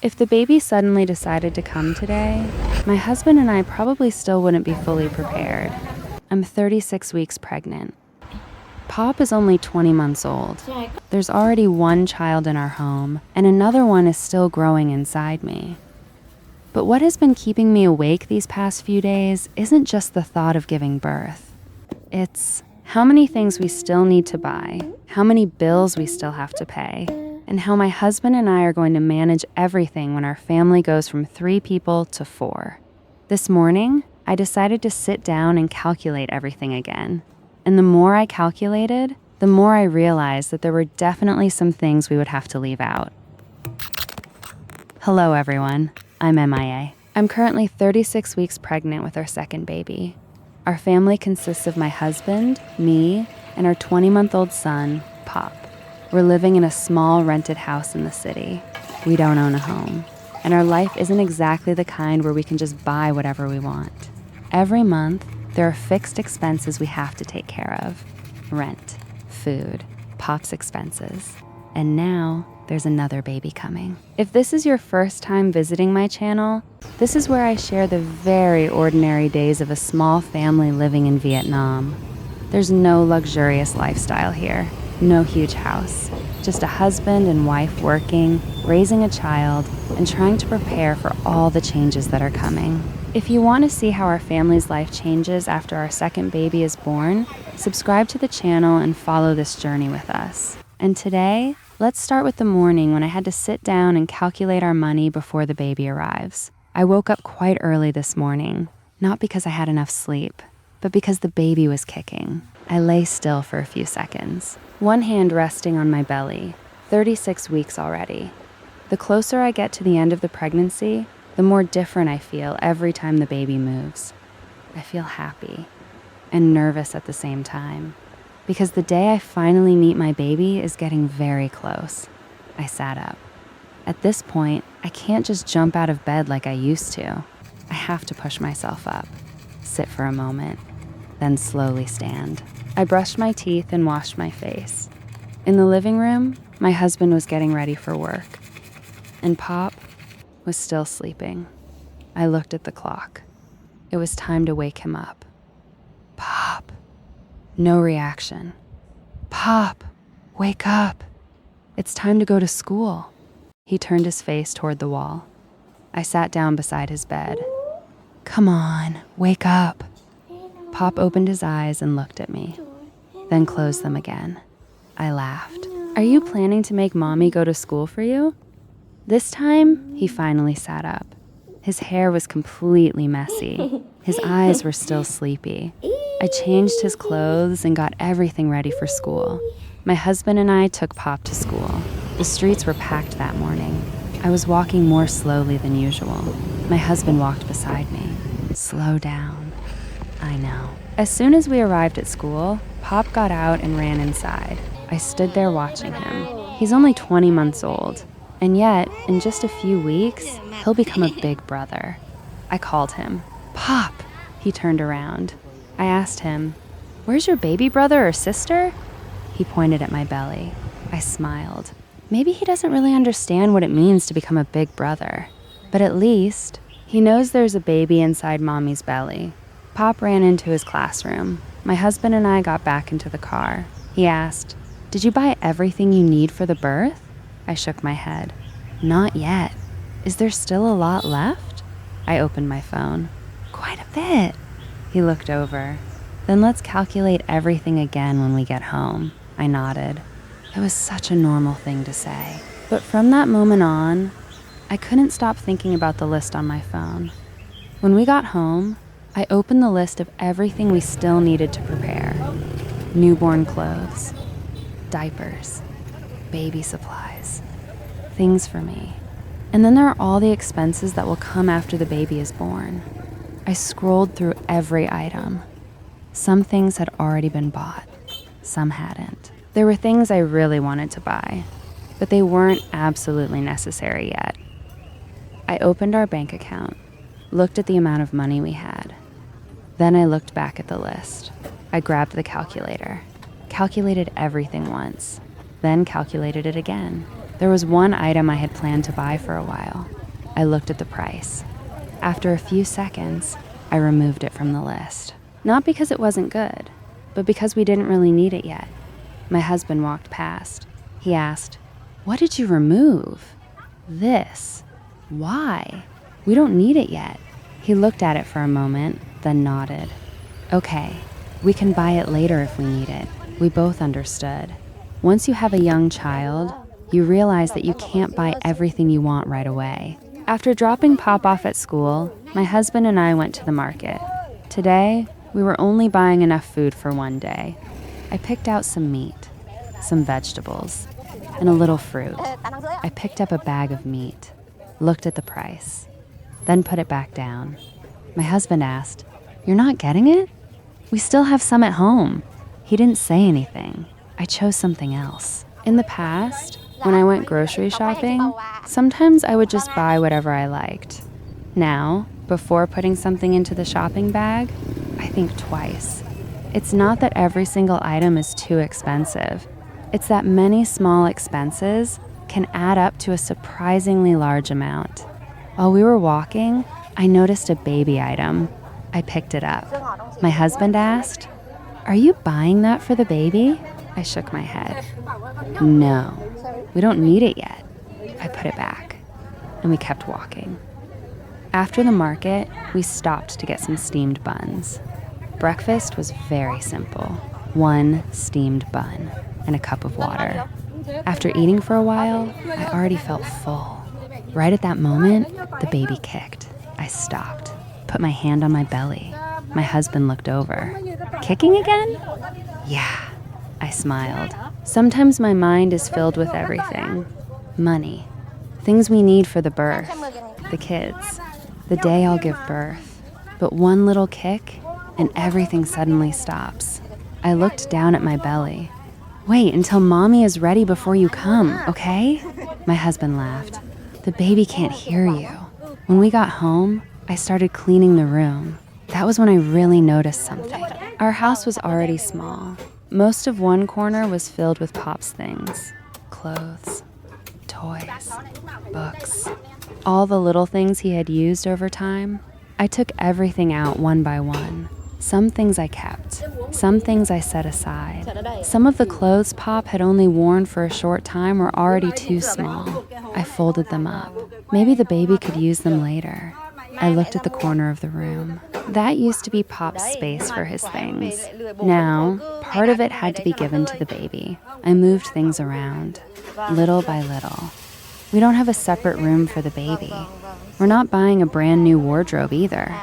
If the baby suddenly decided to come today, my husband and I probably still wouldn't be fully prepared. I'm 36 weeks pregnant. Pop is only 20 months old. There's already one child in our home, and another one is still growing inside me. But what has been keeping me awake these past few days isn't just the thought of giving birth. It's how many things we still need to buy, how many bills we still have to pay, and how my husband and I are going to manage everything when our family goes from 3 people to 4. This morning, I decided to sit down and calculate everything again. And the more I calculated, the more I realized that there were definitely some things we would have to leave out. Hello, everyone. I'm MIA. I'm currently 36 weeks pregnant with our second baby. Our family consists of my husband, me, and our 20-month-old son, Pop. We're living in a small rented house in the city. We don't own a home, and our life isn't exactly the kind where we can just buy whatever we want. Every month, there are fixed expenses we have to take care of. Rent, food, Pop's expenses, and now there's another baby coming. If this is your first time visiting my channel, this is where I share the very ordinary days of a small family living in Vietnam. There's no luxurious lifestyle here, no huge house, just a husband and wife working, raising a child, and trying to prepare for all the changes that are coming. If you want to see how our family's life changes after our second baby is born, subscribe to the channel and follow this journey with us. And today, let's start with the morning when I had to sit down and calculate our money before the baby arrives. I woke up quite early this morning, not because I had enough sleep, but because the baby was kicking. I lay still for a few seconds, one hand resting on my belly, 36 weeks already. The closer I get to the end of the pregnancy, the more different I feel every time the baby moves. I feel happy and nervous at the same time, because the day I finally meet my baby is getting very close. I sat up. At this point, I can't just jump out of bed like I used to. I have to push myself up, sit for a moment, then slowly stand. I brushed my teeth and washed my face. In the living room, my husband was getting ready for work, and Pop was still sleeping. I looked at the clock. It was time to wake him up. Pop. No reaction. Pop, wake up. It's time to go to school. He turned his face toward the wall. I sat down beside his bed. Come on, wake up. Pop opened his eyes and looked at me, then closed them again. I laughed. Are you planning to make Mommy go to school for you? This time, he finally sat up. His hair was completely messy. His eyes were still sleepy. I changed his clothes and got everything ready for school. My husband and I took Pop to school. The streets were packed that morning. I was walking more slowly than usual. My husband walked beside me. Slow down. I know. As soon as we arrived at school, Pop got out and ran inside. I stood there watching him. He's only 20 months old. And yet, in just a few weeks, he'll become a big brother. I called him. Pop! He turned around. I asked him, where's your baby brother or sister? He pointed at my belly. I smiled. Maybe he doesn't really understand what it means to become a big brother. But at least, he knows there's a baby inside Mommy's belly. Pop ran into his classroom. My husband and I got back into the car. He asked, did you buy everything you need for the birth? I shook my head. Not yet. Is there still a lot left? I opened my phone. Quite a bit. He looked over. Then let's calculate everything again when we get home. I nodded. It was such a normal thing to say. But from that moment on, I couldn't stop thinking about the list on my phone. When we got home, I opened the list of everything we still needed to prepare. Newborn clothes, diapers, baby supplies, things for me. And then there are all the expenses that will come after the baby is born. I scrolled through every item. Some things had already been bought, some hadn't. There were things I really wanted to buy, but they weren't absolutely necessary yet. I opened our bank account, looked at the amount of money we had. Then I looked back at the list. I grabbed the calculator, calculated everything once, then calculated it again. There was one item I had planned to buy for a while. I looked at the price. After a few seconds, I removed it from the list. Not because it wasn't good, but because we didn't really need it yet. My husband walked past. He asked, "What did you remove?" "This." "Why?" "We don't need it yet." He looked at it for a moment, then nodded. "Okay, we can buy it later if we need it." We both understood. Once you have a young child, you realize that you can't buy everything you want right away. After dropping Pop off at school, my husband and I went to the market. Today, we were only buying enough food for one day. I picked out some meat, some vegetables, and a little fruit. I picked up a bag of meat, looked at the price, then put it back down. My husband asked, "You're not getting it? We still have some at home." He didn't say anything. I chose something else. In the past, when I went grocery shopping, sometimes I would just buy whatever I liked. Now, before putting something into the shopping bag, I think twice. It's not that every single item is too expensive. It's that many small expenses can add up to a surprisingly large amount. While we were walking, I noticed a baby item. I picked it up. My husband asked, "Are you buying that for the baby?" I shook my head. "No, we don't need it yet." I put it back, and we kept walking. After the market, we stopped to get some steamed buns. Breakfast was very simple. One steamed bun and a cup of water. After eating for a while, I already felt full. Right at that moment, the baby kicked. I stopped, put my hand on my belly. My husband looked over. "Kicking again?" "Yeah," I smiled. Sometimes my mind is filled with everything. Money, things we need for the birth, the kids, the day I'll give birth. But one little kick, and everything suddenly stops. I looked down at my belly. "Wait until mommy is ready before you come, okay?" My husband laughed. "The baby can't hear you." When we got home, I started cleaning the room. That was when I really noticed something. Our house was already small. Most of one corner was filled with Pop's things. Clothes, toys, books, all the little things he had used over time. I took everything out one by one. Some things I kept, some things I set aside. Some of the clothes Pop had only worn for a short time were already too small. I folded them up. Maybe the baby could use them later. I looked at the corner of the room. That used to be Pop's space for his things. Now, part of it had to be given to the baby. I moved things around, little by little. We don't have a separate room for the baby. We're not buying a brand new wardrobe either.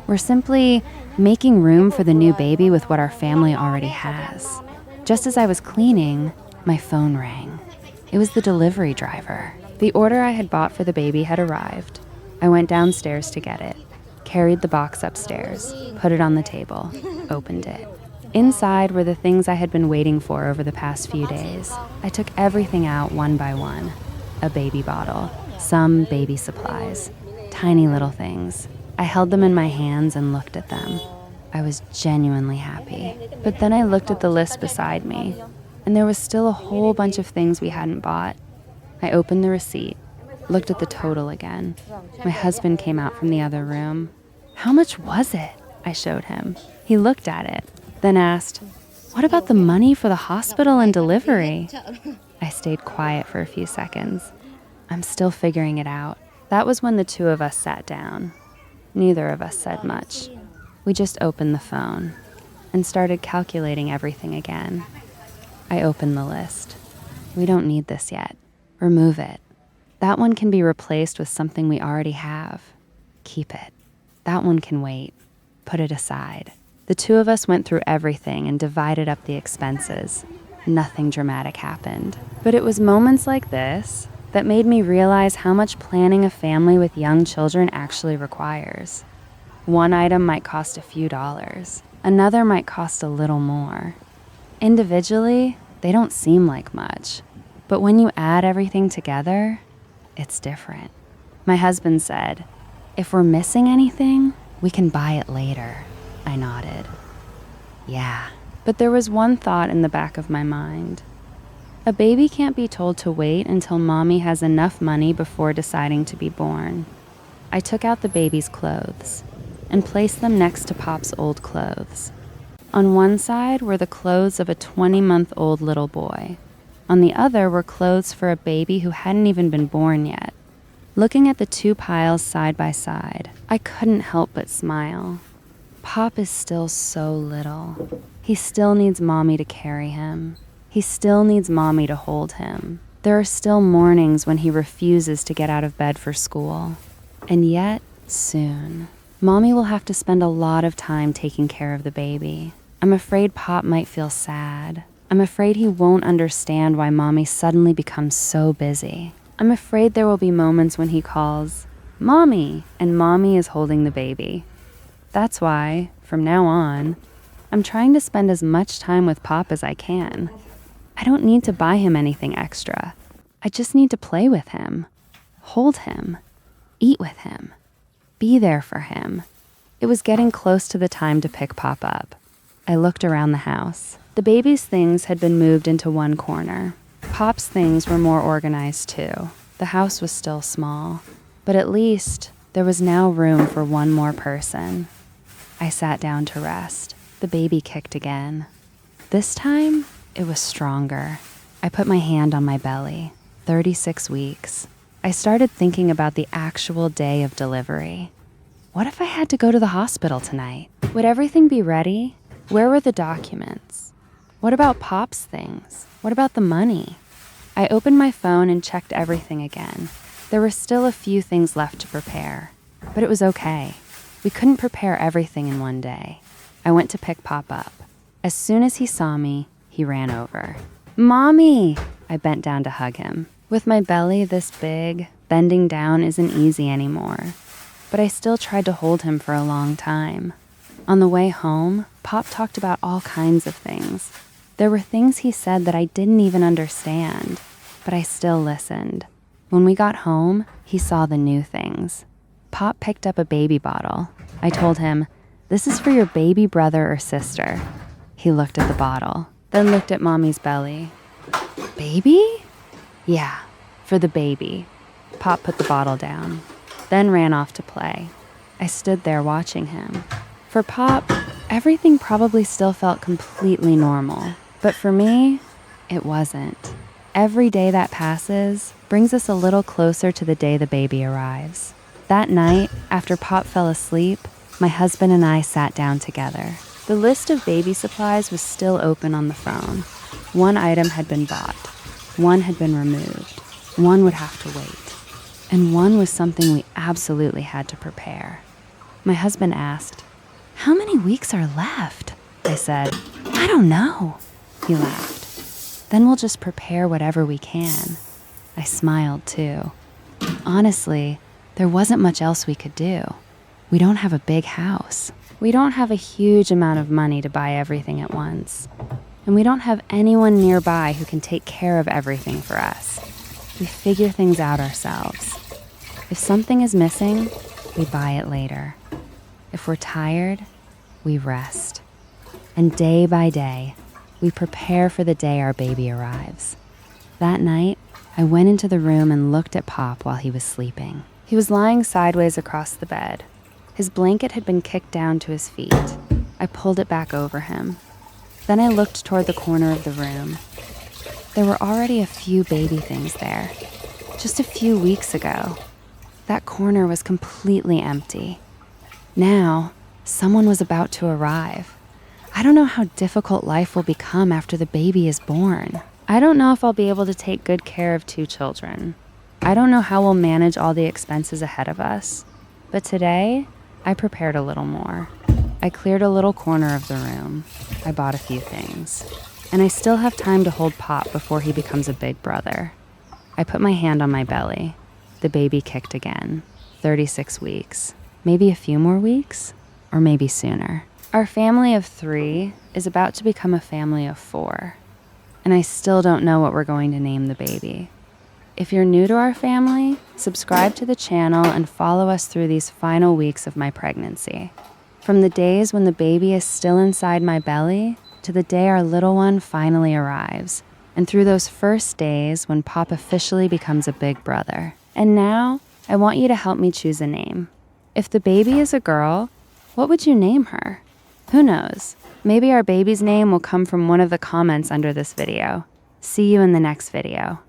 We're simply making room for the new baby with what our family already has. Just as I was cleaning, my phone rang. It was the delivery driver. The order I had bought for the baby had arrived. I went downstairs to get it, carried the box upstairs, put it on the table, opened it. Inside were the things I had been waiting for over the past few days. I took everything out one by one. A baby bottle, some baby supplies, tiny little things. I held them in my hands and looked at them. I was genuinely happy. But then I looked at the list beside me, and there was still a whole bunch of things we hadn't bought. I opened the receipt, looked at the total again. My husband came out from the other room. "How much was it?" I showed him. He looked at it, then asked, "What about the money for the hospital and delivery?" I stayed quiet for a few seconds. I'm still figuring it out. That was when the two of us sat down. Neither of us said much. We just opened the phone and started calculating everything again. I opened the list. "We don't need this yet. Remove it. That one can be replaced with something we already have. Keep it. That one can wait. Put it aside." The two of us went through everything and divided up the expenses. Nothing dramatic happened. But it was moments like this that made me realize how much planning a family with young children actually requires. One item might cost a few dollars. Another might cost a little more. Individually, they don't seem like much. But when you add everything together, it's different. My husband said, "If we're missing anything, we can buy it later." I nodded. Yeah, but there was one thought in the back of my mind. A baby can't be told to wait until mommy has enough money before deciding to be born. I took out the baby's clothes and placed them next to Pop's old clothes. On one side were the clothes of a 20-month-old little boy. On the other were clothes for a baby who hadn't even been born yet. Looking at the two piles side by side, I couldn't help but smile. Pop is still so little. He still needs mommy to carry him. He still needs mommy to hold him. There are still mornings when he refuses to get out of bed for school. And yet, soon, mommy will have to spend a lot of time taking care of the baby. I'm afraid Pop might feel sad. I'm afraid he won't understand why mommy suddenly becomes so busy. I'm afraid there will be moments when he calls, "Mommy," and mommy is holding the baby. That's why, from now on, I'm trying to spend as much time with Pop as I can. I don't need to buy him anything extra. I just need to play with him, hold him, eat with him, be there for him. It was getting close to the time to pick Pop up. I looked around the house. The baby's things had been moved into one corner. Pop's things were more organized too. The house was still small, but at least there was now room for one more person. I sat down to rest. The baby kicked again. This time, it was stronger. I put my hand on my belly. 36 weeks. I started thinking about the actual day of delivery. What if I had to go to the hospital tonight? Would everything be ready? Where were the documents? What about Pop's things? What about the money? I opened my phone and checked everything again. There were still a few things left to prepare, but it was okay. We couldn't prepare everything in one day. I went to pick Pop up. As soon as he saw me, he ran over. "Mommy!" I bent down to hug him. With my belly this big, bending down isn't easy anymore, but I still tried to hold him for a long time. On the way home, Pop talked about all kinds of things. There were things he said that I didn't even understand, but I still listened. When we got home, he saw the new things. Pop picked up a baby bottle. I told him, "This is for your baby brother or sister." He looked at the bottle, then looked at mommy's belly. "Baby?" "Yeah, for the baby." Pop put the bottle down, then ran off to play. I stood there watching him. For Pop, everything probably still felt completely normal. But for me, it wasn't. Every day that passes brings us a little closer to the day the baby arrives. That night, after Pop fell asleep, my husband and I sat down together. The list of baby supplies was still open on the phone. One item had been bought. One had been removed. One would have to wait. And one was something we absolutely had to prepare. My husband asked, "How many weeks are left?" I said, "I don't know." He laughed. "Then we'll just prepare whatever we can." I smiled too. Honestly, there wasn't much else we could do. We don't have a big house. We don't have a huge amount of money to buy everything at once. And we don't have anyone nearby who can take care of everything for us. We figure things out ourselves. If something is missing, we buy it later. If we're tired, we rest. And day by day, we prepare for the day our baby arrives. That night, I went into the room and looked at Pop while he was sleeping. He was lying sideways across the bed. His blanket had been kicked down to his feet. I pulled it back over him. Then I looked toward the corner of the room. There were already a few baby things there. Just a few weeks ago, that corner was completely empty. Now, someone was about to arrive. I don't know how difficult life will become after the baby is born. I don't know if I'll be able to take good care of 2 children. I don't know how we'll manage all the expenses ahead of us. But today, I prepared a little more. I cleared a little corner of the room. I bought a few things. And I still have time to hold Pop before he becomes a big brother. I put my hand on my belly. The baby kicked again. 36 weeks. Maybe a few more weeks? Or maybe sooner. Our family of 3 is about to become a family of 4. And I still don't know what we're going to name the baby. If you're new to our family, subscribe to the channel and follow us through these final weeks of my pregnancy. From the days when the baby is still inside my belly to the day our little one finally arrives, and through those first days when Pop officially becomes a big brother. And now, I want you to help me choose a name. If the baby is a girl, what would you name her? Who knows? Maybe our baby's name will come from one of the comments under this video. See you in the next video.